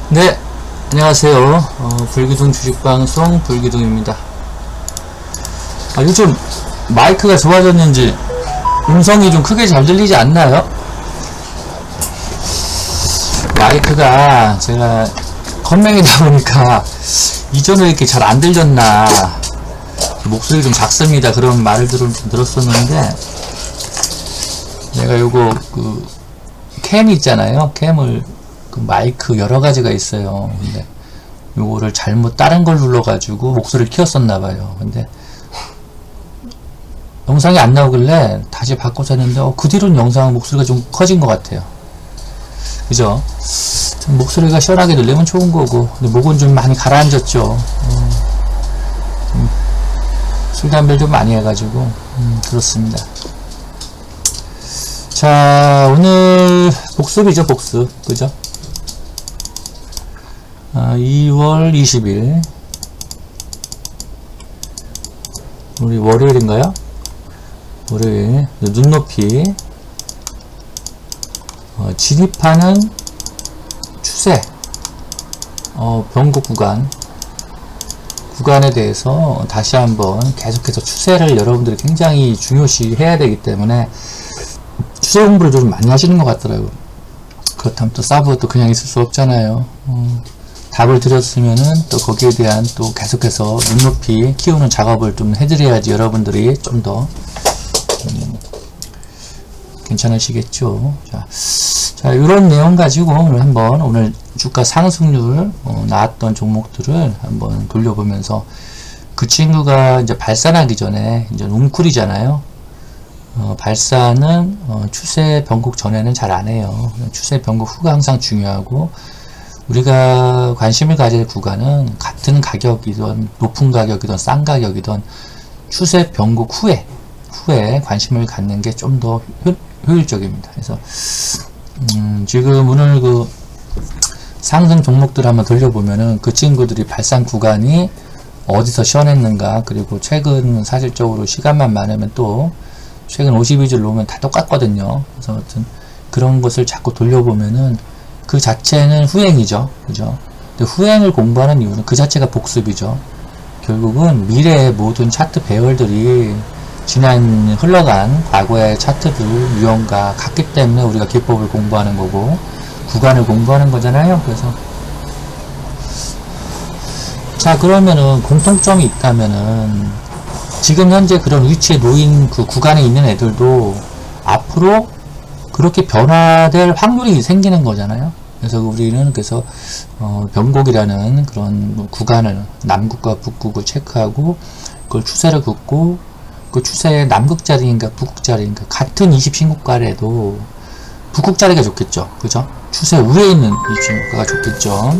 네, 안녕하세요. 불기둥 주식방송 불기둥입니다. 요즘 마이크가 좋아졌는지 음성이 좀 크게 잘 들리지 않나요? 마이크가 제가 컴맹이다 보니까 이전에 이렇게 잘 안 들렸나, 목소리 좀 작습니다, 그런 말을 들었었는데, 내가 요거 캠 있잖아요. 캠을 마이크 여러 가지가 있어요. 근데 요거를 잘못 다른 걸 눌러가지고 목소리를 키웠었나봐요. 근데 영상이 안 나오길래 다시 바꿔서 했는데 그 뒤로는 영상 목소리가 좀 커진 것 같아요. 그죠? 좀 목소리가 시원하게 들리면 좋은 거고, 근데 목은 좀 많이 가라앉았죠. 술 담배를 좀 많이 해가지고 그렇습니다. 자, 오늘 복습이죠, 복습. 그죠? 2월 20일 우리 월요일인가요? 월요일 눈높이 진입하는 추세 변곡 구간에 대해서 다시 한번 계속해서 추세를 여러분들이 굉장히 중요시 해야 되기 때문에 추세 공부를 좀 많이 하시는 것 같더라고요. 그렇다면 또 사브가 또 그냥 있을 수 없잖아요. 답을 드렸으면은 또 거기에 대한 또 계속해서 눈높이 키우는 작업을 좀 해드려야지 여러분들이 좀 더 괜찮으시겠죠. 자, 이런 내용 가지고 오늘 주가 상승률 나왔던 종목들을 한번 돌려보면서, 그 친구가 이제 발산하기 전에 이제 웅쿨이잖아요. 발산은 추세 변곡 전에는 잘 안 해요. 추세 변곡 후가 항상 중요하고, 우리가 관심을 가질 구간은 같은 가격이든 높은 가격이든 싼 가격이든 추세 변곡 후에 관심을 갖는 게 좀 더 효율적입니다. 그래서 지금 오늘 상승 종목들 한번 돌려보면은 그 친구들이 발산 구간이 어디서 시원했는가, 그리고 최근 사실적으로 시간만 많으면 또 최근 52주를 놓으면 다 똑같거든요. 그래서 아무튼 그런 것을 자꾸 돌려보면은 그 자체는 후행이죠. 그죠? 근데 후행을 공부하는 이유는 그 자체가 복습이죠. 결국은 미래의 모든 차트 배열들이 흘러간 과거의 차트들 유형과 같기 때문에 우리가 기법을 공부하는 거고, 구간을 공부하는 거잖아요. 그래서 자, 그러면은 공통점이 있다면은 지금 현재 그런 위치에 놓인 그 구간에 있는 애들도 앞으로 그렇게 변화될 확률이 생기는 거잖아요. 그래서 우리는 변곡이라는 그런 구간을, 남극과 북극을 체크하고 그걸 추세를 긋고, 그 추세의 남극자리인가 북극자리인가 같은 20신고가래도 북극자리가 좋겠죠. 그죠? 추세 위에 있는 20신고가가 좋겠죠.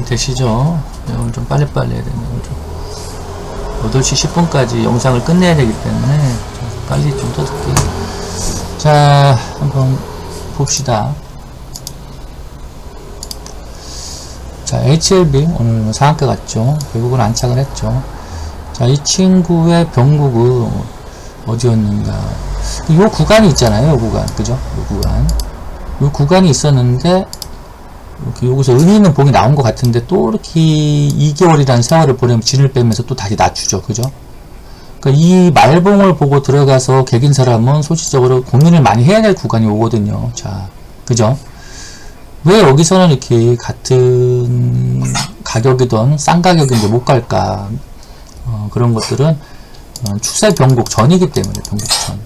되시죠? 네, 오늘 좀 빨리빨리 해야 되네요. 8시 10분까지 영상을 끝내야 되기 때문에 좀 빨리 좀 떠들게요. 자, 한번 봅시다. 자, HLB 오늘 상한가 갔죠. 결국은 안착을 했죠. 자, 이 친구의 변곡은 어디였는가? 요 구간이 있잖아요. 요 구간. 그죠? 요 구간이 있었는데, 여기서 의미 있는 봉이 나온 것 같은데 또 이렇게 2개월이라는 세월을 보내면 진을 빼면서 또 다시 낮추죠. 그죠? 그러니까 이 말봉을 보고 들어가서 개긴 사람은 솔직적으로 고민을 많이 해야 될 구간이 오거든요. 자, 그죠? 왜 여기서는 이렇게 같은 가격이든 싼 가격인데 못 갈까? 그런 것들은 추세 변곡 전이기 때문에, 변곡 전.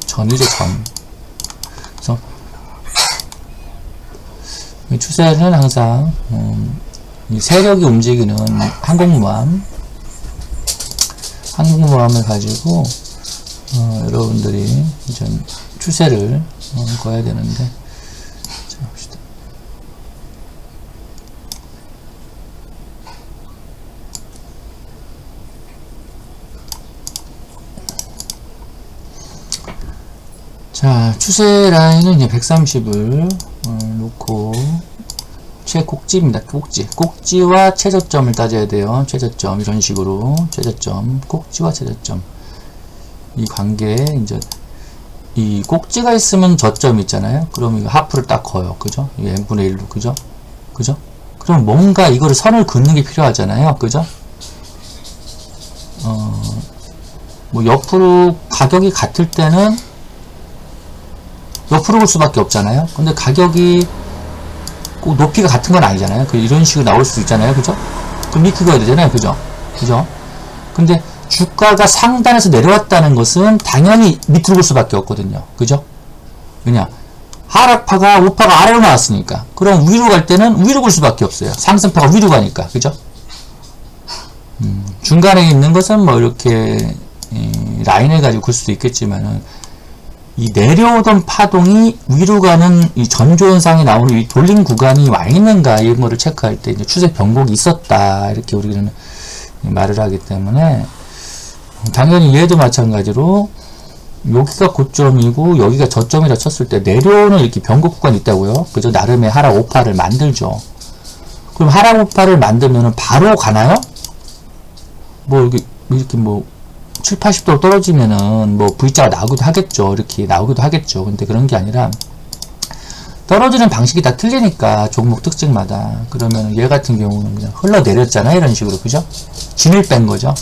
전이죠, 전. 그래서 추세는 항상 이 세력이 움직이는 항공모함을 가지고 여러분들이 좀 추세를 거야 되는데, 자, 봅시다. 자, 추세 라인은 이제 130을 놓고 최꼭지입니다. 꼭지와 최저점을 따져야 돼요. 최저점, 이런 식으로. 최저점, 꼭지와 최저점. 이 관계에, 이제, 이 꼭지가 있으면 저점이 있잖아요. 그럼 이거 하프를 딱 그어요. 그죠? 이게 n분의 1로, 그죠? 그죠? 그럼 뭔가 이거를 선을 긋는 게 필요하잖아요. 그죠? 뭐 옆으로 가격이 같을 때는 옆으로 볼 수밖에 없잖아요. 근데 가격이 꼭 높이가 같은 건 아니잖아요. 이런 식으로 나올 수 있잖아요. 그죠? 그럼 밑에 그어야 되잖아요. 그죠? 그죠? 근데 주가가 상단에서 내려왔다는 것은 당연히 밑으로 볼 수밖에 없거든요. 그죠? 그냥 하락파가 우파가 아래로 나왔으니까. 그럼 위로 갈 때는 위로 볼 수밖에 없어요. 상승파가 위로 가니까. 그죠? 중간에 있는 것은 뭐 이렇게 라인을 가지고 글 수도 있겠지만은, 이 내려오던 파동이 위로 가는 이 전조현상이 나오는 이 돌린 구간이 와 있는가, 이런 거를 체크할 때 이제 추세 변곡이 있었다, 이렇게 우리는 말을 하기 때문에, 당연히 얘도 마찬가지로 여기가 고점이고 여기가 저점이라 쳤을 때 내려오는 이렇게 변곡 구간이 있다고요. 그죠? 나름의 하락 오파를 만들죠. 그럼 하락 오파를 만들면은 바로 가나요? 뭐 이렇게 뭐 7, 80도 떨어지면은 뭐 V자가 나오기도 하겠죠. 이렇게 나오기도 하겠죠. 근데 그런 게 아니라 떨어지는 방식이 다 틀리니까, 종목 특징마다. 그러면 얘 같은 경우는 그냥 흘러내렸잖아요. 이런 식으로. 그죠? 진을 뺀 거죠.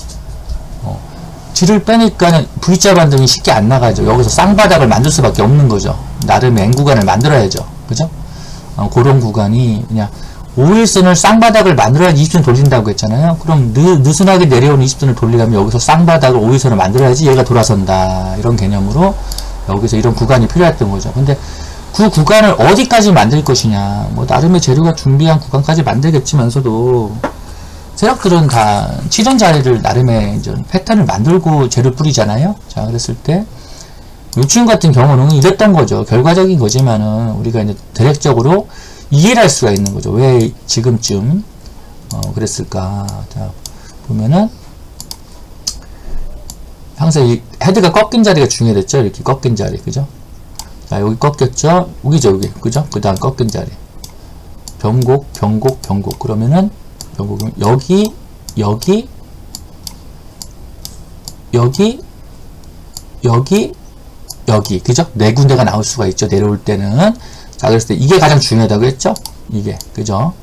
질을 빼니까 V자 반등이 쉽게 안 나가죠. 여기서 쌍바닥을 만들 수밖에 없는 거죠. 나름의 N 구간을 만들어야죠. 그죠? 그런 구간이 그냥 5일선을 쌍바닥을 만들어야 20선 돌린다고 했잖아요. 그럼 느슨하게 내려오는 20선을 돌리려면 여기서 쌍바닥을 5일선을 만들어야지 얘가 돌아선다. 이런 개념으로 여기서 이런 구간이 필요했던 거죠. 근데 그 구간을 어디까지 만들 것이냐. 뭐 나름의 재료가 준비한 구간까지 만들겠지만서도 세력들은 다 치전 자리를 나름의 이제 패턴을 만들고 재료 뿌리잖아요. 자, 그랬을 때 요즘 같은 경우는 이랬던 거죠. 결과적인 거지만은 우리가 이제 대략적으로 이해를 할 수가 있는 거죠. 왜 지금쯤 그랬을까. 자, 보면은 항상 이 헤드가 꺾인 자리가 중요했죠. 이렇게 꺾인 자리, 그죠? 자, 여기 꺾였죠. 여기죠, 여기, 그죠? 그 다음 꺾인 자리. 변곡. 그러면은 변곡은 여기, 그죠? 네 군데가 나올 수가 있죠. 내려올 때는. 자, 그랬을 때 이게 가장 중요하다고 했죠? 이게, 그죠?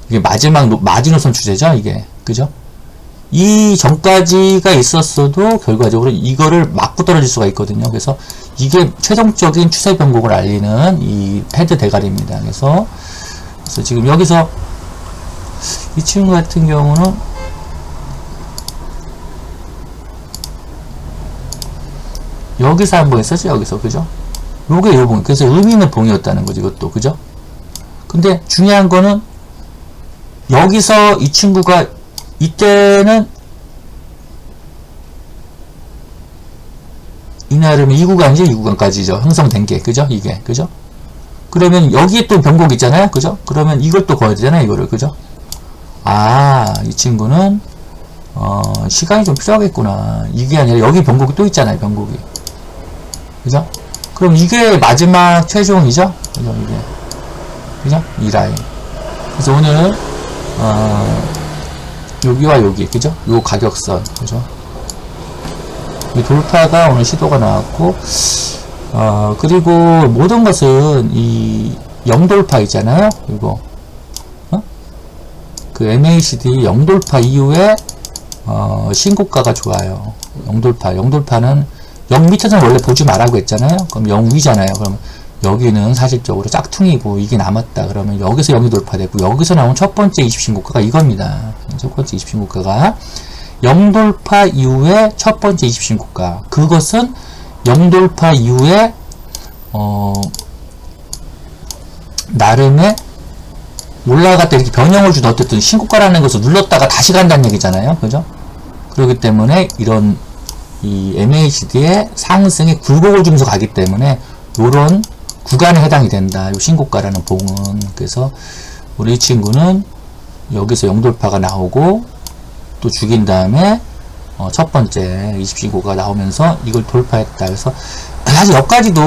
이게 마지막 마지노선 추세죠? 이게, 그죠? 이 전까지가 있었어도 결과적으로 이거를 맞고 떨어질 수가 있거든요. 그래서 이게 최종적인 추세 변곡을 알리는 이 헤드 대가리입니다. 그래서 지금 여기서 이 친구 같은 경우는 여기서 한번 했었죠. 여기서, 그죠? 요게 요 봉. 그래서 의미 있는 봉이었다는 거죠. 이것도, 그죠? 근데 중요한 거는 여기서 이 친구가 이때는 이 나름의 이 구간이죠. 이 구간까지죠. 형성된 게, 그죠? 이게, 그죠? 그러면 여기에 또 변곡 있잖아요. 그죠? 그러면 이걸 또 거야 되잖아요. 이거를, 그죠? 아, 이 친구는 시간이 좀 필요하겠구나. 이게 아니라 여기 변곡이 또 있잖아요. 변곡이, 그죠? 그럼 이게 마지막 최종이죠? 그죠? 이게, 그죠? 이 라인. 그래서 오늘 여기와 여기, 그죠? 요 가격선, 그죠? 이 돌파가 오늘 시도가 나왔고, 그리고 모든 것은 이 0돌파 있잖아요. 이거 그 MACD 0돌파 이후에 신고가가 좋아요. 0돌파는 0 밑에서는 원래 보지 말라고 했잖아요. 그럼 0 위잖아요. 그럼 여기는 사실적으로 짝퉁이고 이게 남았다. 그러면 여기서 0이 돌파되고 여기서 나온 첫 번째 20신고가가 이겁니다. 첫 번째 20신고가가 0돌파 이후에 첫 번째 20신고가. 그것은 0돌파 이후에 나름의 올라갔다 이렇게 변형을 주든 어쨌든 신고가라는 것을 눌렀다가 다시 간다는 얘기잖아요. 그죠? 그렇기 때문에 이런 이 MACD의 상승에 굴곡을 주면서 가기 때문에 요런 구간에 해당이 된다. 요 신고가라는 봉은. 그래서 우리 이 친구는 여기서 0돌파가 나오고 또 죽인 다음에 첫 번째 20신고가 나오면서 이걸 돌파했다. 그래서 사실 여기까지도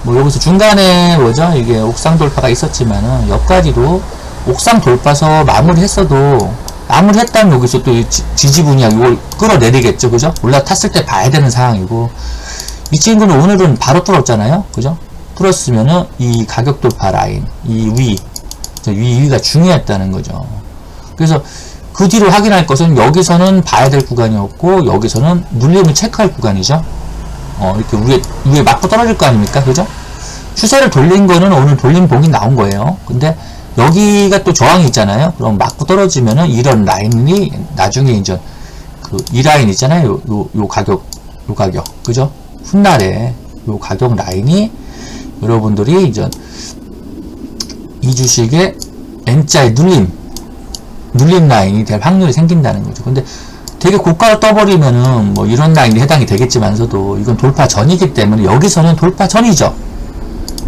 뭐 여기서 중간에 뭐죠? 이게 옥상 돌파가 있었지만은 여기까지도 옥상 돌파서 마무리했어도 마무리했다면 여기서 또 지지분이야 이걸 끌어내리겠죠. 그죠? 올라탔을 때 봐야 되는 상황이고, 이 친구는 오늘은 바로 뚫었잖아요. 그죠? 뚫었으면은 이 가격 돌파 라인, 위가 중요했다는 거죠. 그래서 그 뒤로 확인할 것은 여기서는 봐야 될 구간이었고, 여기서는 눌림을 체크할 구간이죠. 이렇게 위에 맞고 떨어질 거 아닙니까? 그죠? 추세를 돌린 거는 오늘 돌림 봉이 나온 거예요. 근데 여기가 또 저항이 있잖아요. 그럼 맞고 떨어지면은 이런 라인이 나중에 이제 이 라인 있잖아요. 요 가격. 그죠? 훗날에 요 가격 라인이 여러분들이 이제 이 주식의 N자의 눌림 라인이 될 확률이 생긴다는 거죠. 근데 되게 고가로 떠버리면은 뭐 이런 라인이 해당이 되겠지만서도 이건 돌파 전이기 때문에 여기서는 돌파 전이죠.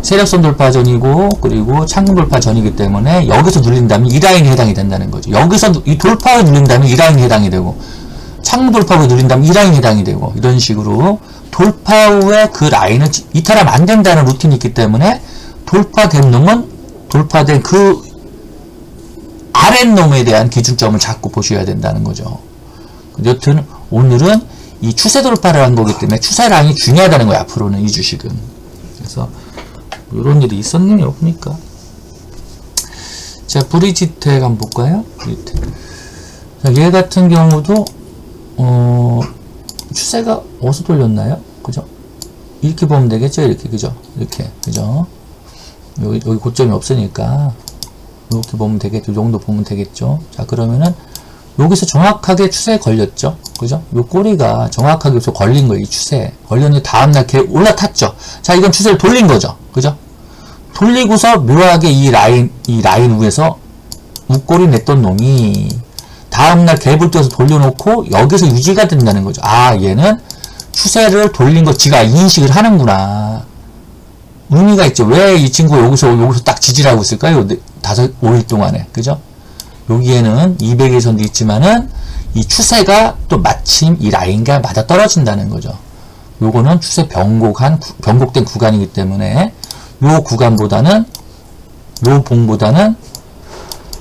세력선 돌파 전이고, 그리고 창문 돌파 전이기 때문에 여기서 눌린다면 이 라인이 해당이 된다는 거죠. 여기서 이 돌파에 눌린다면 이 라인이 해당이 되고, 창문 돌파 후에 눌린다면 이 라인이 해당이 되고, 이런 식으로 돌파 후에 그 라인을 이탈하면 안 된다는 루틴이 있기 때문에 돌파된 놈은 돌파된 그 아랫놈에 대한 기준점을 잡고 보셔야 된다는 거죠. 여튼 오늘은 이 추세 돌파를 한 거기 때문에 추세 라인이 중요하다는 거예요. 앞으로는 이 주식은. 그래서 이런 일이 있었네요. 보니까. 자, 브리지텍 한번 볼까요? 브리지텍. 자, 얘 같은 경우도 추세가 어디서 돌렸나요? 그죠? 이렇게 보면 되겠죠? 이렇게, 그죠? 이렇게, 그죠? 여기 고점이 없으니까 이렇게 보면 되겠죠? 이 정도 보면 되겠죠? 자, 그러면은 여기서 정확하게 추세에 걸렸죠? 그죠? 요 꼬리가 정확하게 여기서 걸린 거예요. 이 추세에. 걸렸는데 다음날 올라탔죠? 자, 이건 추세를 돌린 거죠? 그죠? 돌리고서 묘하게 이 라인 위에서 웃꼬리 냈던 놈이 다음날 갭을 띄워서 돌려놓고 여기서 유지가 된다는 거죠. 아, 얘는 추세를 돌린 거 지가 인식을 하는구나. 의미가 있죠. 왜 이 친구가 여기서 딱 지지를 하고 있을까요? 5일 동안에. 그죠? 여기에는 200일선도 있지만은 이 추세가 또 마침 이 라인과 맞아 떨어진다는 거죠. 요거는 추세 변곡된 구간이기 때문에 요 구간보다는 요 봉보다는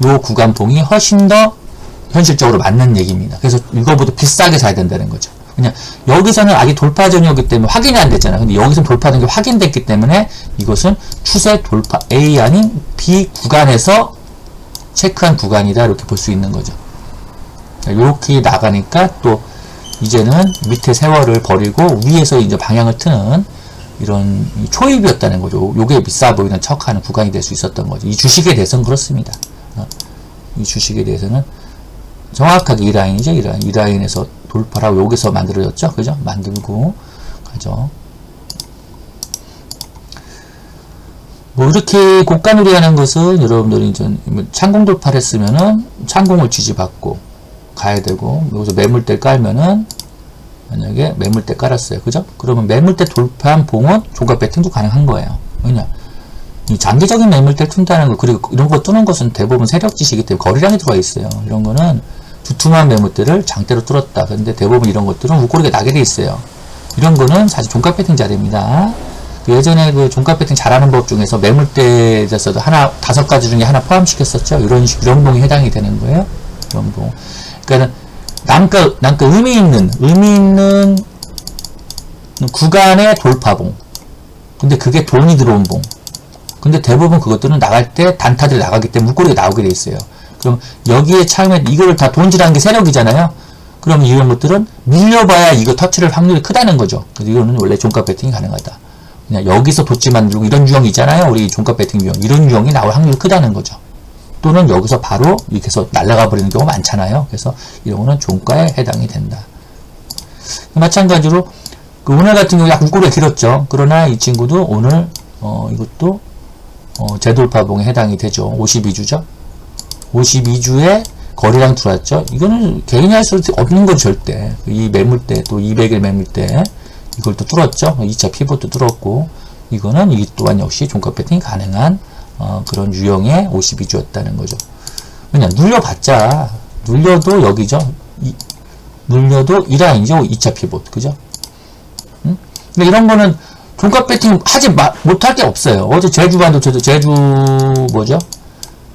요 구간 봉이 훨씬 더 현실적으로 맞는 얘기입니다. 그래서 이거보다 비싸게 사야 된다는 거죠. 그냥 여기서는 아직 돌파 전이었기 때문에 확인이 안 됐잖아요. 근데 여기서는 돌파된 게 확인됐기 때문에 이것은 추세 돌파 A 아닌 B 구간에서 체크한 구간이다. 이렇게 볼 수 있는 거죠. 이렇게 나가니까 또 이제는 밑에 세월을 버리고 위에서 이제 방향을 트는 이런 초입이었다는 거죠. 요게 비싸 보이는 척하는 구간이 될 수 있었던 거죠. 이 주식에 대해서는 그렇습니다. 이 주식에 대해서는 정확하게 이 라인이죠. 이 라인에서 돌파라고 여기서 만들어졌죠. 그죠? 만들고 가죠. 뭐 이렇게 고가놀이 하는 것은 여러분들이 이제 창공 돌파를 했으면은 창공을 지지받고 가야 되고, 여기서 매물대 깔면은 만약에 매물대 깔았어요. 그죠? 그러면 매물대 돌파한 봉은 종가 배팅도 가능한 거예요. 왜냐? 이 장기적인 매물대 튼다는 거, 그리고 이런 거 뜨는 것은 대부분 세력지시기 때문에 거래량이 들어와 있어요. 이런 거는 두툼한 매물대를 장대로 뚫었다. 근데 대부분 이런 것들은 웃고리가 나게 돼 있어요. 이런 거는 사실 종가 배팅 자리입니다. 예전에 그 종가 배팅 잘하는 법 중에서 매물대에서도 5가지 중에 하나 포함시켰었죠. 이런 봉이 해당이 되는 거예요. 이런 봉. 그러니까 남가 의미 있는 구간의 돌파봉. 근데 그게 돈이 들어온 봉. 근데 대부분 그것들은 나갈 때 단타들이 나가기 때문에 물꼬리가 나오게 돼 있어요. 그럼 여기에 처음에 이거를 다 돈질하는 게 세력이잖아요. 그러면 이런 것들은 밀려봐야 이거 터치를 확률이 크다는 거죠. 그래서 이거는 원래 종가 배팅이 가능하다. 그냥 여기서 도치 만들고 이런 유형이 있잖아요. 우리 종가 배팅 유형. 이런 유형이 나올 확률이 크다는 거죠. 또는 여기서 바로 이렇게 해서 날아가 버리는 경우가 많잖아요. 그래서 이런 거는 종가에 해당이 된다. 마찬가지로 오늘 같은 경우 약 웃고리가 길었죠. 그러나 이 친구도 오늘 이것도 재돌파봉에 해당이 되죠. 52주죠. 52주에 거래량 들어왔죠. 이거는 개인이 할 수 없는 건 절대. 이 매물대, 또 200일 매물대, 이걸 또 뚫었죠. 2차 피봇도 뚫었고, 이거는 이 또한 역시 종가 배팅이 가능한 그런 유형의 52주였다는 거죠. 왜냐, 눌려봤자, 눌려도 여기죠. 눌려도 이 라인이죠. 2차 피봇. 그죠? 응? 근데 이런 거는 종가 배팅 하지 못할 게 없어요. 어제 제주 뭐죠?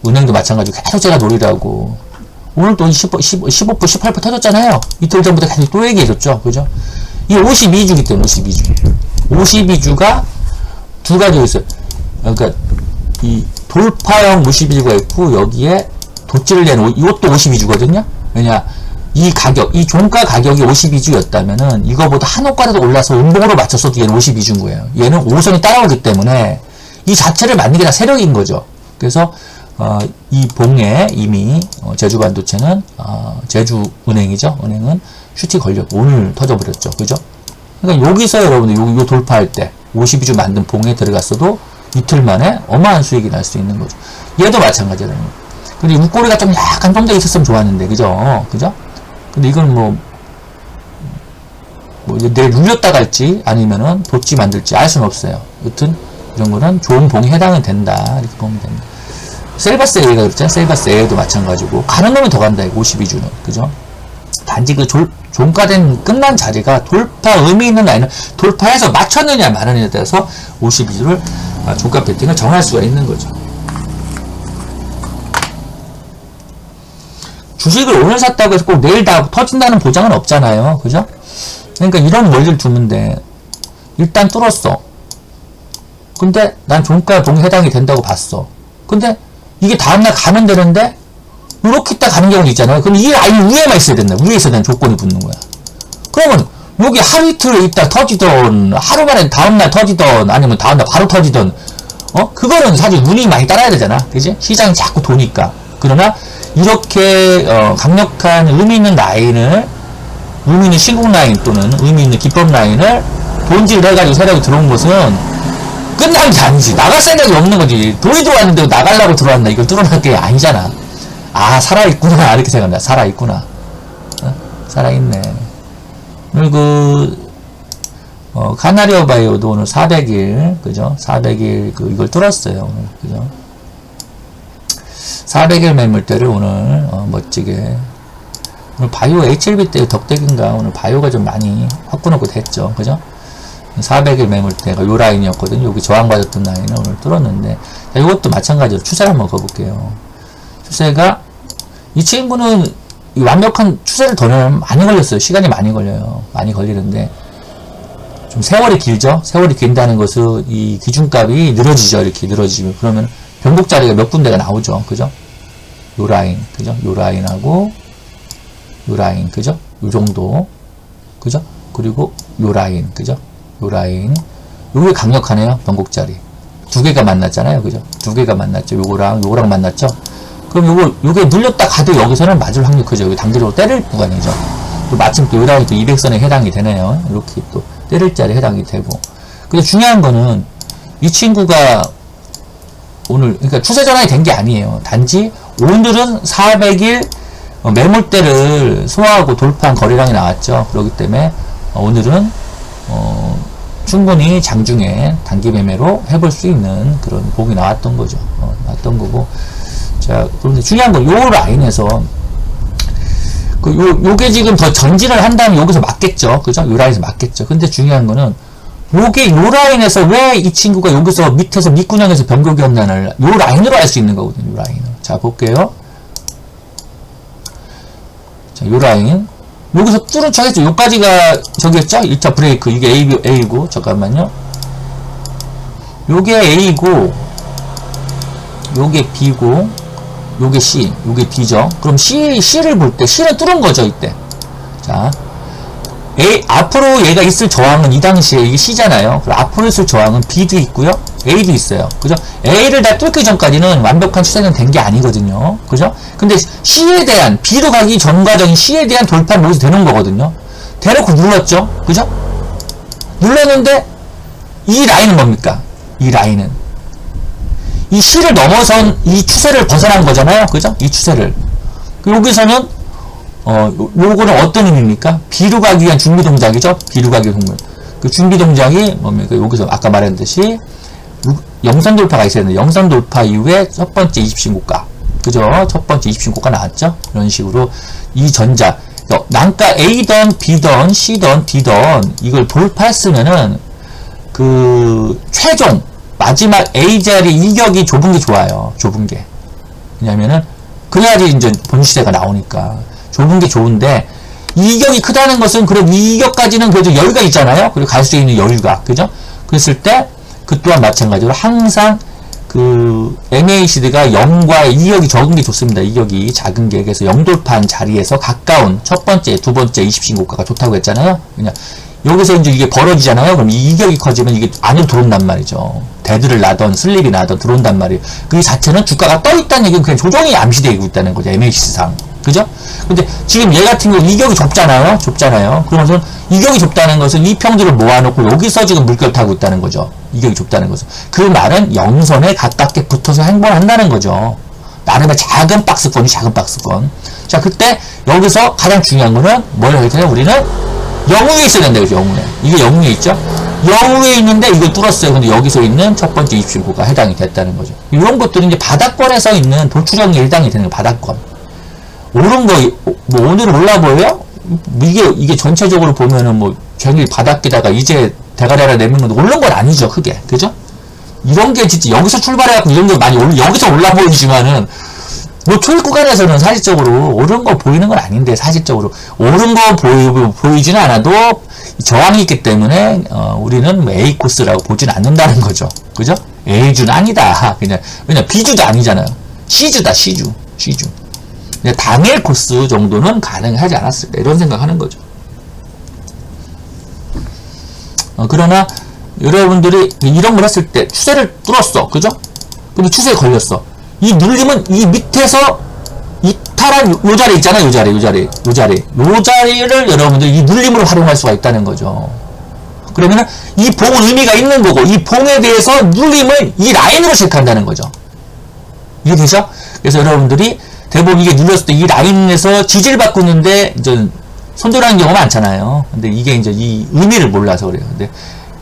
은행도 마찬가지고 계속 제가 노리라고. 오늘 또 15%, 18% 터졌잖아요. 이틀 전부터 계속 또 얘기해줬죠. 그죠? 이게 52주기 때문에 52주. 52주가 두 가지가 있어요. 그러니까 이 돌파형 52주가 있고 여기에 덧질을 내는 이것도 52주거든요. 왜냐? 이 가격, 이 종가 가격이 52주였다면은 이거보다 한 호가라도 올라서 음봉으로 맞췄어도 얘는 52주인 거예요. 얘는 5선이 따라오기 때문에 이 자체를 맞는 게 다 세력인 거죠. 그래서 이 봉에 이미 제주반도체는 제주은행이죠. 은행은 슈팅 걸렸고 오늘 터져버렸죠. 그죠? 그러니까 여기서 여러분들 요 돌파할 때 52주 만든 봉에 들어갔어도 이틀 만에 어마어마한 수익이 날 수 있는 거죠. 얘도 마찬가지라는 거예요. 근데 웃꼬리가 좀 약간 좀 더 있었으면 좋았는데, 그죠? 그죠? 근데 이건 뭐 내일 눌렸다 갈지 아니면은 돋지 만들지 알 수는 없어요. 여튼 이런 거는 좋은 봉에 해당은 된다. 이렇게 보면 됩니다. 셀바스 A가 그랬잖아요. 셀바스 A도 마찬가지고 가는 놈이 더 간다. 52주는. 그죠? 단지 그 종가된 끝난 자리가 돌파 의미 있는 라인을 돌파해서 맞췄느냐 마느냐에 따라서 52주를 종가 배팅을 정할 수가 있는 거죠. 주식을 오늘 샀다고 해서 꼭 내일 다 터진다는 보장은 없잖아요. 그죠? 그러니까 이런 원리를 두면 돼. 일단 뚫었어. 근데 난 종가 봉에 해당이 된다고 봤어. 근데 이게 다음날 가면 되는데 이렇게 딱 가는 경우도 있잖아요. 그럼 이 라인 위에만 있어야 된다. 위에 있어야 되는 조건이 붙는 거야. 그러면 여기 하루 이틀 있다 터지던 하루 만에 다음날 터지던 아니면 다음날 바로 터지던 그거는 사실 운이 많이 따라야 되잖아. 그지? 시장이 자꾸 도니까. 그러나 이렇게 강력한 의미 있는 라인을 의미 있는 신공 라인 또는 의미 있는 기법 라인을 본질을 해가지고 세력이 들어온 것은 끝난 게 아니지. 나갈 생각이 없는 거지. 돈이 들어왔는데 나가려고 들어왔나. 이걸 뚫어낼 게 아니잖아. 아, 살아있구나. 이렇게 생각한다. 살아있구나. 살아있네. 그리고 카나리오 바이오도 오늘 400일, 그죠? 400일, 이걸 뚫었어요. 오늘, 그죠? 400일 매물대를 오늘, 멋지게. 오늘 바이오 HLB 때 덕대기인가? 오늘 바이오가 좀 많이 화끈하고 됐죠. 그죠? 400일 매물대가 요 라인이었거든요. 여기 저항받았던 라인을 오늘 뚫었는데, 자, 이것도 마찬가지로 추세를 한번 가볼게요. 추세가, 이 친구는 이 완벽한 추세를 더내면 많이 걸렸어요. 시간이 많이 걸려요. 많이 걸리는데, 좀 세월이 길죠? 세월이 긴다는 것은 이 기준값이 늘어지죠. 이렇게 늘어지면. 그러면 변곡 자리가 몇 군데가 나오죠. 그죠? 요 라인, 그죠? 요 라인하고, 요 라인, 그죠? 요 정도. 그죠? 그리고 요 라인, 그죠? 요 라인. 요게 강력하네요. 변곡 자리. 두 개가 만났잖아요. 그죠? 두 개가 만났죠. 요거랑 만났죠? 그럼 요게 눌렸다 가도 여기서는 맞을 확률이 크죠. 여기 단기적으로 때릴 구간이죠. 또 마침 또 요 라인이 또 200선에 해당이 되네요. 이렇게 또 때릴 자리에 해당이 되고. 근데 중요한 거는 이 친구가 오늘, 그러니까 추세 전환이 된 게 아니에요. 단지 오늘은 400일 매물대를 소화하고 돌파한 거래량이 나왔죠. 그렇기 때문에 오늘은 충분히 장중에 단기 매매로 해볼 수 있는 그런 복이 나왔던 거죠. 나왔던 거고. 자, 그런데 중요한 건 요 라인에서 요게 지금 더 전진을 한다면 여기서 맞겠죠. 그죠? 요 라인에서 맞겠죠. 근데 중요한 거는 요게 요 라인에서 왜 이 친구가 여기서 밑에서 밑구녕에서 변곡이었나를 요 라인으로 알 수 있는 거거든요. 요 라인을. 자, 볼게요. 자, 요 라인. 여기서 뚫은 척했죠. 요까지가 저기였죠? 1차 브레이크. 이게 A고, 잠깐만요. 요게 A고, 요게 B고, 요게 C, 요게 D죠. 그럼 C를 볼 때, C는 뚫은 거죠, 이때. 자. 앞으로 얘가 있을 저항은 이 당시에 이게 C잖아요. 그럼 앞으로 있을 저항은 B도 있고요. A도 있어요. 그죠? A를 다 뚫기 전까지는 완벽한 추세는 된 게 아니거든요. 그죠? 근데 C에 대한, B로 가기 전 과정인 C에 대한 돌파는 여기서 되는 거거든요. 대놓고 눌렀죠? 그죠? 눌렀는데, 이 라인은 뭡니까? 이 라인은. 이 C를 넘어선 이 추세를 벗어난 거잖아요. 그죠? 이 추세를. 여기서는 요거는 어떤 의미입니까? B로 가기 위한 준비 동작이죠? B로 가기 위한 동작. 그 준비 동작이 뭡니까? 여기서 아까 말했듯이 영선 돌파가 있어야 되는데 영선 돌파 이후에 첫 번째 20신고가. 그죠? 첫 번째 20신고가 나왔죠? 이런 식으로 이 전자 난가 A던 B던 C던 D던 이걸 돌파했으면은 그 최종 마지막 A 자리 이격이 좁은 게 좋아요. 좁은 게. 왜냐면은 그래야지 이제 본시세가 나오니까. 좁은 게 좋은데 이격이 크다는 것은 그래도 이격까지는 그래도 여유가 있잖아요. 그리고 갈 수 있는 여유가, 그죠? 그랬을 때 그 또한 마찬가지로 항상 그 MACD가 0과 이격이 적은 게 좋습니다. 이격이 작은 게. 그래서 영돌판 자리에서 가까운 첫 번째, 두 번째 20신고가가 좋다고 했잖아요. 그냥 여기서 이제 이게 벌어지잖아요. 그럼 이 이격이 커지면 이게 안으로 들어온단 말이죠. 데드를 나던 슬립이 나던 들어온단 말이에요. 그 자체는 주가가 떠 있다는 얘기는 그냥 조정이 암시되고 있다는 거죠. MACD상. 그죠? 근데 지금 얘 같은 경우 이격이 좁잖아요. 그러면서 이격이 좁다는 것은 이 평들을 모아놓고 여기서 지금 물결 타고 있다는 거죠. 이격이 좁다는 것은. 그 말은 영선에 가깝게 붙어서 행보를 한다는 거죠. 나름의 작은 박스권. 자, 그때 여기서 가장 중요한 거는 뭘 할 테냐? 우리는 영우에 있어야 된다. 그죠? 영우에. 이게 영우에 있죠? 영우에 있는데 이걸 뚫었어요. 근데 여기서 있는 첫 번째 입신고가 해당이 됐다는 거죠. 이런 것들은 이제 바닥권에서 있는 도출형에 해당이 되는 거, 바닥권. 오른 거, 뭐, 오늘은 올라 보여요? 이게 전체적으로 보면은 뭐, 괜히 바닥에다가 이제 대가리 하나 내민 건데, 오른 건 아니죠, 크게. 그죠? 이런 게 진짜, 여기서 출발해갖고 이런 게 많이 여기서 올라 보이지만은, 뭐, 초입 구간에서는 사실적으로 오른 거 보이는 건 아닌데, 사실적으로. 오른 거 보이지는 않아도, 저항이 있기 때문에, 우리는 뭐 A 코스라고 보진 않는다는 거죠. 그죠? A주는 아니다. 그냥 B주도 아니잖아요. C주다, C주. 당일 코스 정도는 가능하지 않았을까 이런 생각하는 거죠. 그러나 여러분들이 이런 걸 했을 때 추세를 뚫었어, 그죠? 근데 추세에 걸렸어. 이 눌림은 이 밑에서 이탈한 요 자리 있잖아요, 요 자리를 여러분들이 이 눌림으로 활용할 수가 있다는 거죠. 그러면은 이 봉은 의미가 있는 거고 이 봉에 대해서 눌림을 이 라인으로 체크한다는 거죠. 이게 되죠? 그래서 여러분들이 대부분 이게 눌렸을 때 이 라인에서 지지를 바꾸는데 이제 손절하는 경우가 많잖아요. 근데 이게 이제 이 의미를 몰라서 그래요. 근데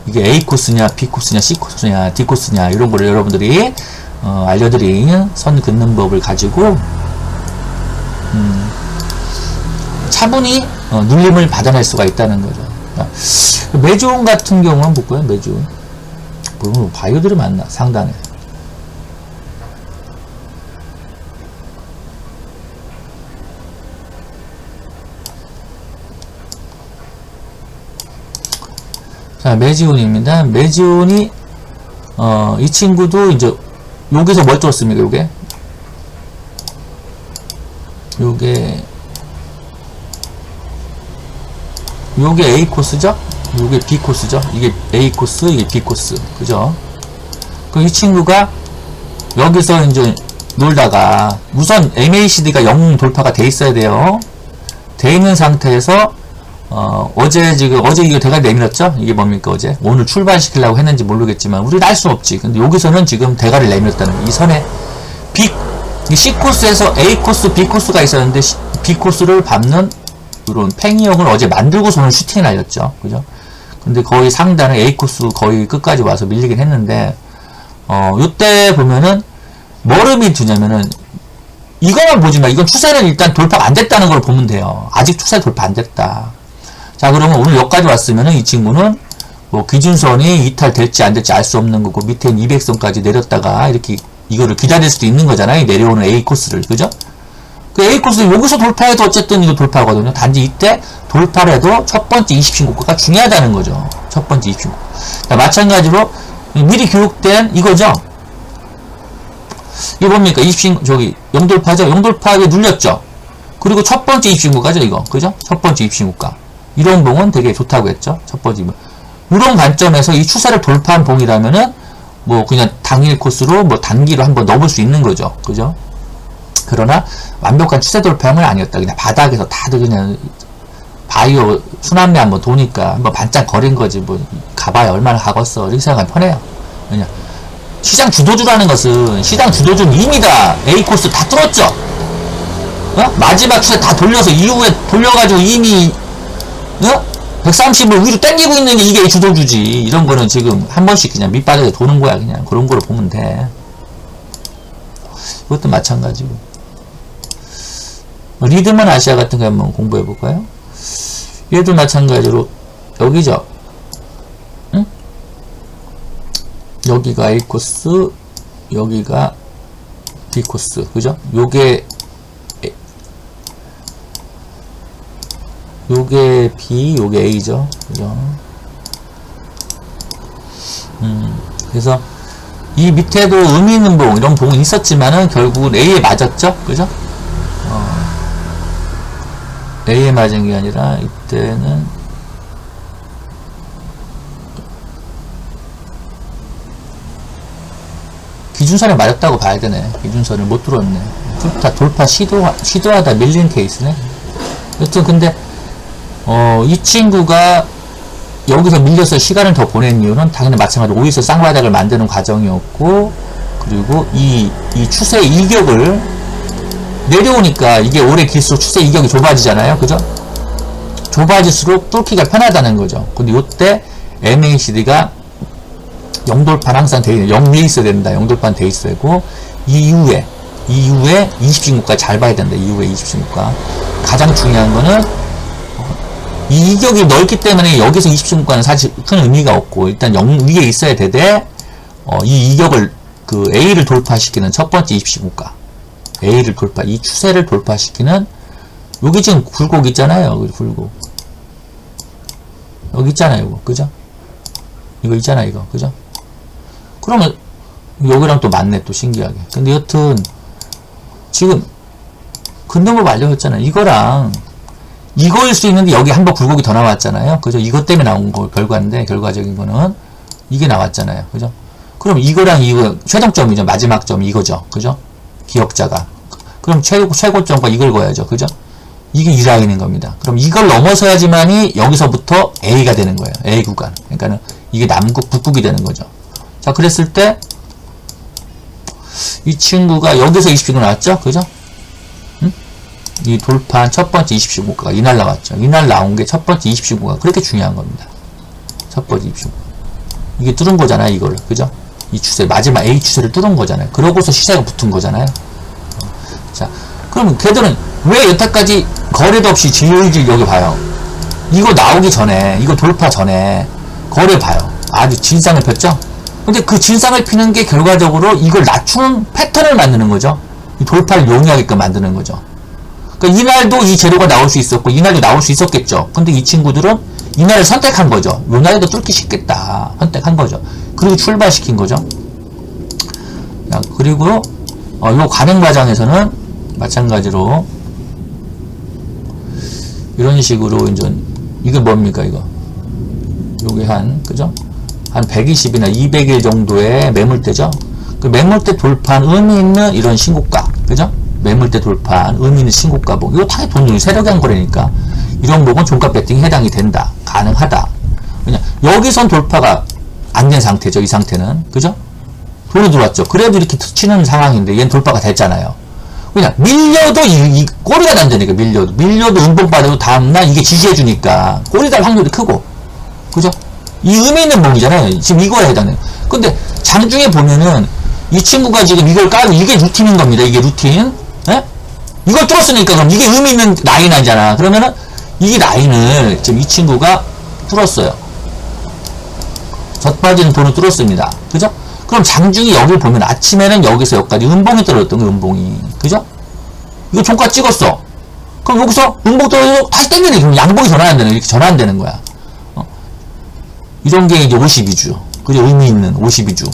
이게 A 코스냐, B 코스냐, C 코스냐, D 코스냐 이런 거를 여러분들이 알려드린 선 긋는 법을 가지고 차분히 눌림을 받아낼 수가 있다는 거죠. 매주온 같은 경우는 볼까요? 매주온. 뭐 바이오들이 많나 상단에. 자, 매지온입니다. 매지온이, 이 친구도 이제, 여기서 뭘 뚫었습니까, 요게 A 코스죠? 요게 B 코스죠? 이게 A 코스, 이게 B 코스. 그죠? 그 이 친구가, 여기서 이제 놀다가, 우선 MACD가 0 돌파가 돼 있어야 돼요. 돼 있는 상태에서, 어제 이거 대가리 내밀었죠? 이게 뭡니까, 어제? 오늘 출발시키려고 했는지 모르겠지만, 우리는 알 수 없지. 근데 여기서는 지금 대가리를 내밀었다는, 이 선에, C코스에서 A코스, B코스가 있었는데, B코스를 밟는, 이런 팽이형을 어제 만들고 손을 슈팅을 날렸죠. 그죠? 근데 거의 상단은 A코스 거의 끝까지 와서 밀리긴 했는데, 요때 보면은, 뭐를 두냐면은, 이거만 보지 마. 이건 추세는 일단 돌파가 안 됐다는 걸 보면 돼요. 아직 추세 돌파 안 됐다. 자, 그러면 오늘 여기까지 왔으면은 이 친구는 뭐 기준선이 이탈될지 안 될지 알 수 없는 거고 밑에는 200선까지 내렸다가 이렇게 이거를 기다릴 수도 있는 거잖아요. 내려오는 A 코스를. 그죠? 그 A 코스를 여기서 돌파해도 어쨌든 이거 돌파하거든요. 단지 이때 돌파를 해도 첫 번째 20신고가가 중요하다는 거죠. 첫 번째 20신고가. 자, 마찬가지로 미리 교육된 이거죠. 이거 뭡니까? 영돌파죠? 영돌파에 눌렸죠? 그리고 첫 번째 입신고가죠, 이거. 그죠? 첫 번째 입신고가. 이런 봉은 되게 좋다고 했죠? 첫 번째. 이런 관점에서 이 추세를 돌파한 봉이라면은, 뭐, 그냥 당일 코스로, 뭐, 단기로 한번 넣어볼 수 있는 거죠. 그죠? 그러나, 완벽한 추세 돌파형은 아니었다. 그냥 바닥에서 다들 그냥, 바이오 순환매 한번 도니까, 한번 반짝 거린 거지. 뭐, 가봐야 얼마나 가겠어. 이렇게 생각하면 편해요. 그냥. 시장 주도주라는 것은 시장 주도주는 이미 다 A 코스 다 뚫었죠. 마지막 추세 다 돌려서 이후에 돌려가지고 이미 130을 위로 당기고 있는 게 이게 주도주지. 이런 거는 지금 한 번씩 그냥 밑바닥에 도는 거야. 그냥 그런 거로 보면 돼. 이것도 마찬가지고. 리드만 아시아 같은 거 한번 공부해 볼까요? 얘도 마찬가지로 여기죠. 여기가 A 코스, 여기가 B 코스, 그죠? 요게 B, 요게 A죠, 그죠? 그래서 이 밑에도 의미 있는 봉, 이런 봉은 있었지만은 결국은 A에 맞았죠, 그죠? A에 맞은 게 아니라 이때는 기준선에 맞았다고 봐야 되네. 기준선을 못 뚫었네. 돌파 시도하다 밀린 케이스네. 여튼 근데 이 친구가 여기서 밀려서 시간을 더 보낸 이유는 당연히 마찬가지로 5에서 쌍바닥을 만드는 과정이었고, 그리고 이 추세 이격을 내려오니까 이게 오래 길수록 추세 이격이 좁아지잖아요, 그죠? 좁아질수록 뚫기가 편하다는 거죠. 근데 이때 MACD가 영돌판 항상 돼 있는, 0 위에 있어야 된다. 영돌판 돼 있어야 되고, 이후에 20신고가 잘 봐야 된다. 이후에 20신고가. 가장 중요한 거는, 이 이격이 넓기 때문에 여기서 20신고가는 사실 큰 의미가 없고, 일단 0 위에 있어야 되되, 이 이격을, A를 돌파시키는 첫 번째 20신고가. A를 이 추세를 돌파시키는, 여기 지금 굴곡 있잖아요. 여기 굴곡. 여기 있잖아요. 이거. 그죠? 이거 있잖아, 이거. 그죠? 그러면, 여기랑 또 맞네, 또 신기하게. 근데 여튼, 지금, 근동법 알려줬잖아요. 이거랑, 이거일 수 있는데 여기 한번 굴곡이 더 나왔잖아요. 그죠? 이것 때문에 나온 거, 결과인데, 결과적인 거는, 이게 나왔잖아요. 그죠? 그럼 이거랑 이거, 최종점이죠. 마지막 점이 이거죠. 그죠? 기억자가. 그럼 최고점과 이걸 거야죠. 그죠? 이게 이 라인인 겁니다. 그럼 이걸 넘어서야지만이 여기서부터 A가 되는 거예요. A 구간. 그러니까는 이게 남극, 북극이 되는 거죠. 자, 그랬을 때, 이 친구가 여기서 20신고 나왔죠? 그죠? 응? 이 돌파한 첫 번째 20신고가 이날 나왔죠. 이날 나온 게 첫 번째 20신고가 그렇게 중요한 겁니다. 첫 번째 20신고. 이게 뚫은 거잖아요, 이걸. 그죠? 이 추세, 마지막 A 추세를 뚫은 거잖아요. 그러고서 시세가 붙은 거잖아요. 자, 그럼 걔들은 왜 여태까지 거래도 없이 질질 여기 봐요. 이거 나오기 전에, 이거 돌파 전에 거래 봐요. 아주 진상을 폈죠? 근데 그 진상을 피는 게 결과적으로 이걸 낮추는 패턴을 만드는 거죠. 이 돌파를 용이하게끔 만드는 거죠. 그러니까 이날도 이 재료가 나올 수 있었고, 이날도 나올 수 있었겠죠. 근데 이 친구들은 이날을 선택한 거죠. 요 날도 뚫기 쉽겠다. 선택한 거죠. 그리고 출발시킨 거죠. 자, 그리고, 요 가는 과정에서는 마찬가지로, 이런 식으로, 이제, 이게 뭡니까, 이거? 요게 그죠? 한 120이나 200일 정도의 매물대죠? 그 매물대 돌파한 의미 있는 이런 신고가, 그죠? 매물대 돌파한 의미 있는 신고가봉. 이거 당연히 돈이 세력이 한 거라니까. 이런 복은 종가 배팅에 해당이 된다. 가능하다. 그냥, 여기선 돌파가 안 된 상태죠, 이 상태는. 그죠? 돈이 들어왔죠. 그래도 이렇게 치는 상황인데, 얘는 돌파가 됐잖아요. 그냥, 밀려도 이 꼬리가 단다니까, 밀려도 음봉받아도 다음날 이게 지지해주니까, 꼬리 달 확률이 크고. 그죠? 이 의미 있는 봉이잖아요. 지금 이거에 해당해요. 근데 장중에 보면은 이 친구가 지금 이걸 까고 이게 루틴인 겁니다. 이게 루틴. 예? 이걸 뚫었으니까 그럼 이게 의미 있는 라인 아니잖아. 그러면은 이 라인을 지금 이 친구가 뚫었어요. 젖빠지는 돈을 뚫었습니다. 그죠? 그럼 장중이 여기를 보면 아침에는 여기서 여기까지 음봉이 떨어졌던 거예요. 음봉이. 그죠? 이거 종가 찍었어. 그럼 여기서 음봉 떨어져서 다시 땡기네. 그럼 양봉이 전환되는, 이렇게 전환되는 거야. 이런 게 이제 52주. 그죠? 의미 있는 52주.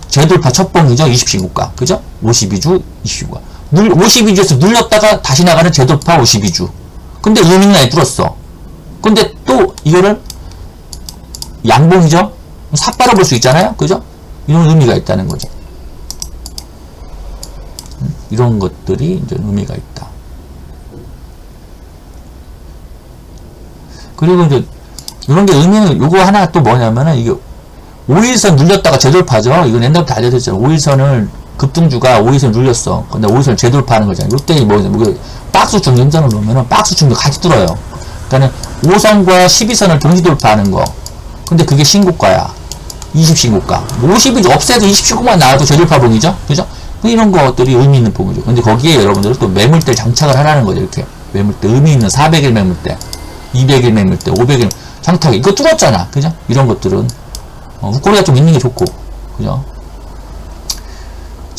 재돌파 첫 봉이죠? 20신고가. 그죠? 52주, 20신고가. 52주에서 눌렸다가 다시 나가는 재돌파 52주. 근데 의미 있는 라인 뚫었어. 근데 또 이거를 양봉이죠? 삿바로 볼 수 있잖아요? 그죠? 이런 의미가 있다는 거죠. 이런 것들이 이제 의미가 있다. 그리고 이제 이런 게 의미는 요거 하나 또 뭐냐면은 이게 5일선 눌렸다가 재돌파죠. 이건 옛날부터 알려졌잖아요. 5일선을 급등주가 5일선 눌렸어. 근데 5일선을 재돌파하는 거잖아요. 요때 뭐 박스중 연장을 놓으면은 박스중도 같이 뚫어요. 그러니까는 5선과 12선을 동시 돌파하는 거. 근데 그게 신고가야. 20신고가. 50이 없애도 20신고만 나와도 재돌파봉이죠. 그죠? 이런 것들이 의미 있는 봉이죠. 근데 거기에 여러분들은 또 매물대 장착을 하라는 거죠. 이렇게. 매물대. 의미 있는 400일 매물대. 200일 매물대. 500일. 장착. 이거 뚫었잖아. 그죠? 이런 것들은. 꼬리가 좀 있는 게 좋고. 그죠?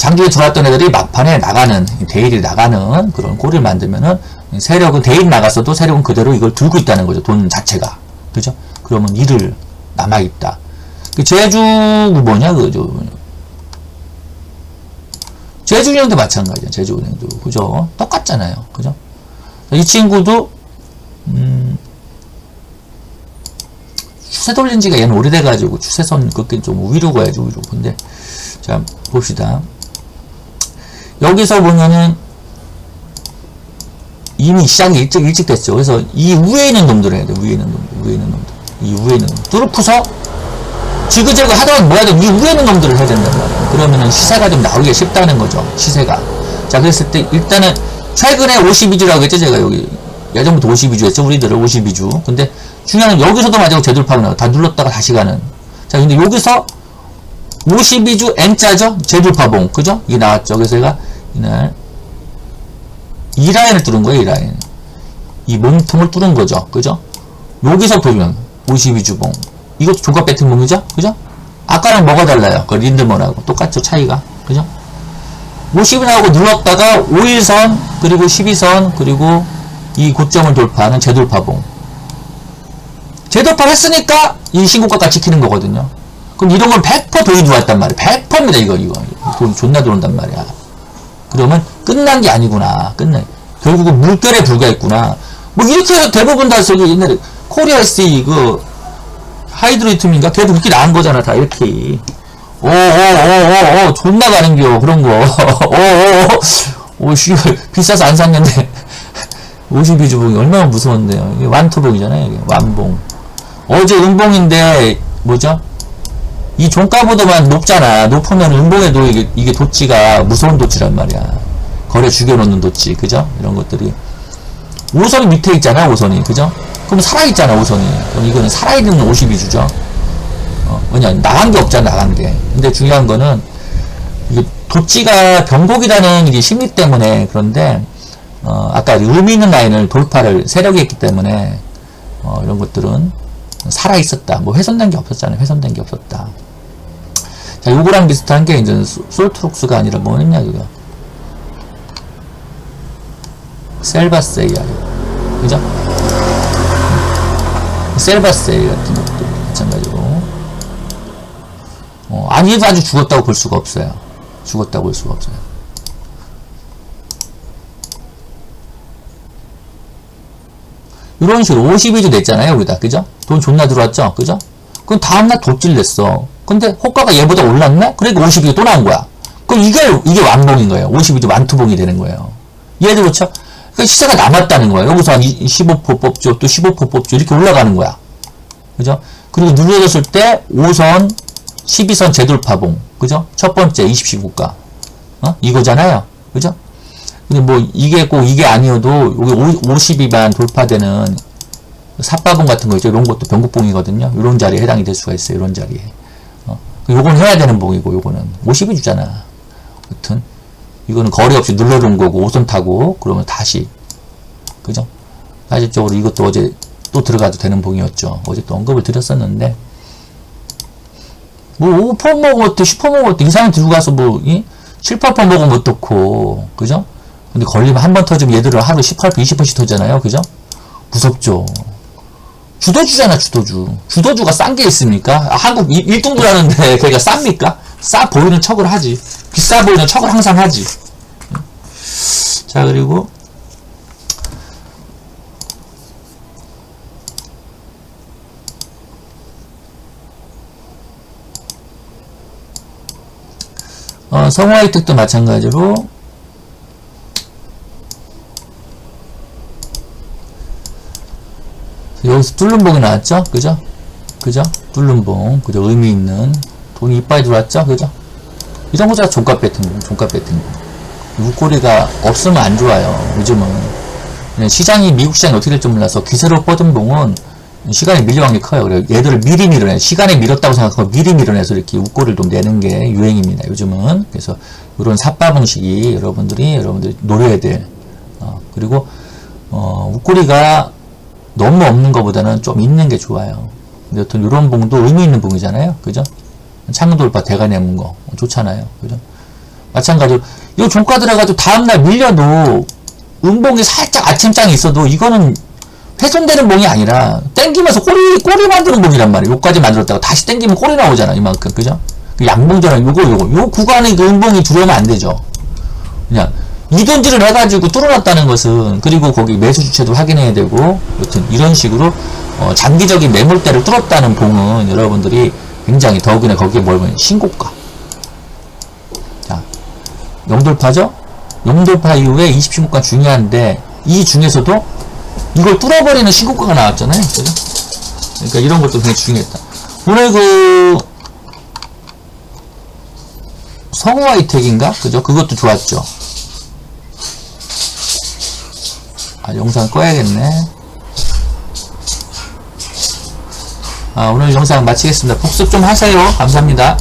장중에 들어왔던 애들이 막판에 나가는, 대일이 나가는 그런 꼴을 만들면은 세력은, 대일이 나갔어도 세력은 그대로 이걸 들고 있다는 거죠. 돈 자체가. 그죠? 그러면 일을 남아있다. 제주, 뭐냐, 제주은행도 마찬가지야. 제주은행도. 그죠? 똑같잖아요. 그죠? 이 친구도, 추세 돌린 지가 얘는 오래돼가지고, 추세선 그렇게 좀 위로 가야죠, 위로. 근데, 자, 봅시다. 여기서 보면은, 이미 시장이 일찍 됐죠. 그래서 이 위에 있는 놈들 해야 돼. 위에 있는 놈들. 이 위에 있는 놈들. 뚫어푸서, 지그재그 하던 뭐하든 이 위에 있는 놈들을 해야 된단 말이에요. 그러면은 시세가 좀 나오기가 쉽다는 거죠. 시세가. 자, 그랬을 때 일단은 최근에 52주라고 했죠. 제가 여기 예전부터 52주 했죠. 우리들은 52주. 근데 중요한 건 여기서도 마지막 재돌파가 나와. 다 눌렀다가 다시 가는. 자, 근데 여기서 52주 N자죠. 재돌파봉. 그죠? 이게 나왔죠. 그래서 제가 이날 이 라인을 뚫은 거예요. 이 라인. 이 몸통을 뚫은 거죠. 그죠? 여기서 보면 52주봉. 이것도 종가 배팅봉이죠? 그죠? 아까랑 뭐가 달라요? 그 린드먼하고 똑같죠? 차이가. 그죠? 50을 하고 눌렀다가 5일선, 그리고 12선, 그리고 이 고점을 돌파하는 재돌파봉. 재돌파를 했으니까 이 신고가가 지키는 거거든요. 그럼 이런 건 100% 돈이 들어왔단 말이에요. 100%입니다, 이거. 돈 존나 들어온단 말이야. 그러면 끝난 게 아니구나. 결국은 물결에 불과했구나. 뭐 이렇게 해서 대부분 다 저기 옛날에 코리아 SE 하이드로이툼인가? 걔도 그렇게 나온 거잖아, 다, 이렇게. 존나 가는겨, 그런 거. 비싸서 안 샀는데. 52주봉이 얼마나 무서운데요. 이게 완토봉이잖아요, 이게. 완봉. 어제 음봉인데, 뭐죠? 이 종가보다만 높잖아. 높으면 음봉에도 이게 도치가 무서운 도치란 말이야. 거래 죽여놓는 도치, 그죠? 이런 것들이. 5선이 밑에 있잖아, 5선이. 그죠? 그럼 살아있잖아, 5선이. 그럼 이거는 살아있는 52주죠. 뭐냐, 나간 게 없잖아, 나간 게. 근데 중요한 거는, 이게 도치가 변곡이라는 이게 심리 때문에, 그런데, 아까 의미 있는 라인을 돌파를 세력이 했기 때문에, 이런 것들은 살아있었다. 뭐 훼손된 게 없었잖아요. 훼손된 게 없었다. 자, 요거랑 비슷한 게 이제 솔트록스가 아니라 뭐였냐, 이거. 셀바세이야. 그죠? 셀바세이 같은 것도 마찬가지로. 아주 죽었다고 볼 수가 없어요. 죽었다고 볼 수가 없어요. 이런 식으로 52주 냈잖아요, 우리 다. 그죠? 돈 존나 들어왔죠? 그죠? 그럼 다음날 돗질 냈어. 근데 호가가 얘보다 올랐네? 그러니까 52주 또 나온 거야. 그럼 이게 완봉인 거예요. 52주 만투봉이 되는 거예요. 이해도 그렇죠? 그러니까 시세가 남았다는 거예요. 여기서 한 15% 뽑죠. 또 15% 뽑죠. 이렇게 올라가는 거야. 그죠? 그리고 눌러졌을 때 5선, 12선 재돌파봉. 그죠? 첫 번째 20신고가. 이거잖아요. 그죠? 근데 뭐 이게 꼭 이게 아니어도 여기 52만 돌파되는 삿바봉 같은 거 있죠. 이런 것도 변곡봉이거든요. 이런 자리에 해당이 될 수가 있어요. 이런 자리에. 요건 해야 되는 봉이고 요거는 52주잖아. 아무튼 이거는 거리 없이 눌러둔 거고 5선 타고 그러면 다시 그죠? 사실적으로 이것도 어제 또 들어가도 되는 봉이었죠. 어제 또 언급을 드렸었는데 뭐 5% 먹었대 10% 먹었대 이 사람이 들고 가서 뭐 7, 8% 먹으면 어떻고 그죠? 근데 걸리면 한 번 터지면 얘들은 하루 18%, 20%씩 터잖아요. 그죠? 무섭죠. 주도주잖아, 주도주. 주도주가 싼 게 있습니까? 한국 1등도 하는데 걔가 쌉니까? 싸 보이는 척을 하지. 비싸 보이는 척을 항상 하지. 자, 그리고 성화이특도 마찬가지로 여기서 뚫는봉이 나왔죠? 그죠? 그죠? 뚫는봉. 그죠? 의미 있는 돈이 이빨이 들어왔죠? 그죠? 이런 거 자가 종가 배팅봉, 종가 배팅봉. 웃꼬리가 없으면 안 좋아요. 요즘은. 시장이, 미국 시장이 어떻게 될지 몰라서 기세로 뻗은 봉은 시간이 밀려간 게 커요. 그래서 얘들을 미리 밀어내. 시간에 밀었다고 생각하고 미리 밀어내서 이렇게 웃꼬리를 좀 내는 게 유행입니다. 요즘은. 그래서 이런 삿바봉식이 여러분들이 노려야 될. 그리고, 웃꼬리가 너무 없는 것보다는 좀 있는 게 좋아요. 근데 어떤 이런 봉도 의미 있는 봉이잖아요. 그죠? 창문돌파 대가 내문 거. 좋잖아요. 그죠? 마찬가지로 이거 종가 들어가지고 다음날 밀려도 음봉이 살짝 아침장이 있어도 이거는 훼손되는 봉이 아니라 땡기면서 꼬리 만드는 봉이란 말이에요. 요까지 만들었다가 다시 땡기면 꼬리 나오잖아. 이만큼. 그죠? 그 양봉전환 요 구간에 그 음봉이 들어오면 안 되죠. 그냥 이동질을 해가지고 뚫어놨다는 것은, 그리고 거기 매수 주체도 확인해야 되고, 여튼 이런 식으로 장기적인 매물대를 뚫었다는 봉은 여러분들이 굉장히 더욱이나 거기에 뭘 보면 신고가. 자, 영돌파죠? 영돌파 이후에 20신고가 중요한데, 이 중에서도 이걸 뚫어버리는 신고가가 나왔잖아요. 그죠? 그러니까 이런 것도 굉장히 중요했다. 오늘 그 성우하이텍인가? 그죠? 그것도 좋았죠. 아, 영상 꺼야겠네. 오늘 영상 마치겠습니다. 복습 좀 하세요. 감사합니다.